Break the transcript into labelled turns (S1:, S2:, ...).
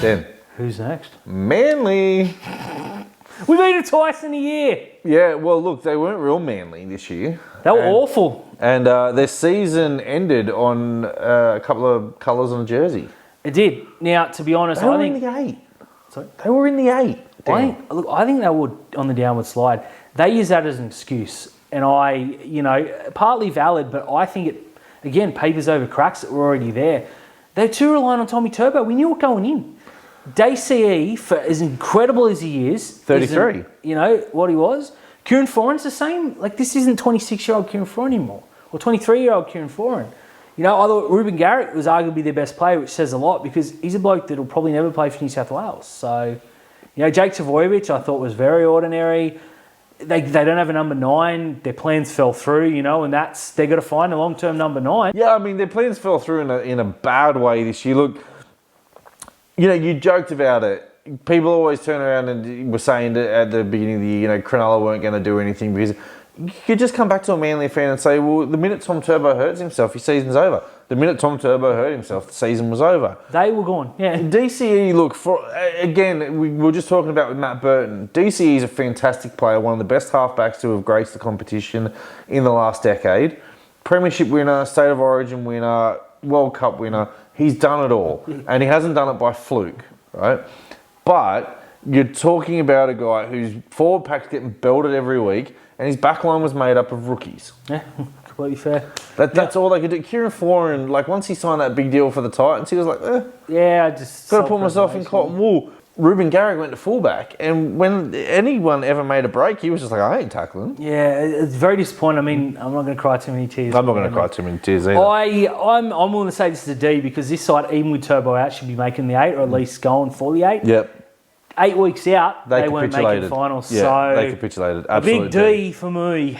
S1: Then.
S2: Who's next?
S1: Manly.
S2: We beat them twice in a year.
S1: Yeah, well, look, they weren't real Manly this year.
S2: They were awful.
S1: And their season ended on a couple of colours on a jersey.
S2: It did. Now, to be honest,
S1: They were
S2: I think...
S1: in the 8.
S2: Sorry?
S1: They were in the 8.
S2: I think they were on the downward slide. They use that as an excuse. And partly valid, but I think it, again, papers over cracks that were already there. They're too reliant on Tommy Turbo. We knew it going in. DCE, for as incredible as he is...
S1: 33.
S2: What he was. Kieran Foran's the same. Like, this isn't 26-year-old Kieran Foran anymore. Or 23-year-old Kieran Foran. I thought Ruben Garrick was arguably their best player, which says a lot because he's a bloke that'll probably never play for New South Wales. So, Jake Trbojevic I thought was very ordinary. They don't have a number 9. Their plans fell through, and they've got to find a long-term number 9.
S1: Yeah, I mean, their plans fell through in a bad way this year. Look, you joked about it. People always turn around and were saying that at the beginning of the year, Cronulla weren't going to do anything because you could just come back to a Manly fan and say, well, the minute Tom Turbo hurts himself, his season's over. The minute Tom Turbo hurt himself, the season was over.
S2: They were gone, yeah.
S1: DCE, look, we were just talking about with Matt Burton. DCE is a fantastic player, one of the best halfbacks to have graced the competition in the last decade. Premiership winner, State of Origin winner, World Cup winner. He's done it all. And he hasn't done it by fluke, right? But you're talking about a guy whose forward pack's getting belted every week, and his back line was made up of rookies.
S2: Yeah, completely fair.
S1: That's all they could do. Kieran Foran, once he signed that big deal for the Titans, he was like,
S2: yeah, I just
S1: got to put myself in cotton wool. Ruben Garrick went to fullback, and when anyone ever made a break, he was just like, I ain't tackling.
S2: Yeah, it's very disappointing. I mean, I'm not going to cry too many tears.
S1: I'm not going to cry too many tears either.
S2: I'm willing to say this is a D because this side, even with Turbo out, should be making the 8 or at least going for the 8.
S1: Yep.
S2: 8 weeks out, they weren't making
S1: capitulated.
S2: finals.
S1: Yeah,
S2: so
S1: they capitulated. Absolutely.
S2: A big D for me.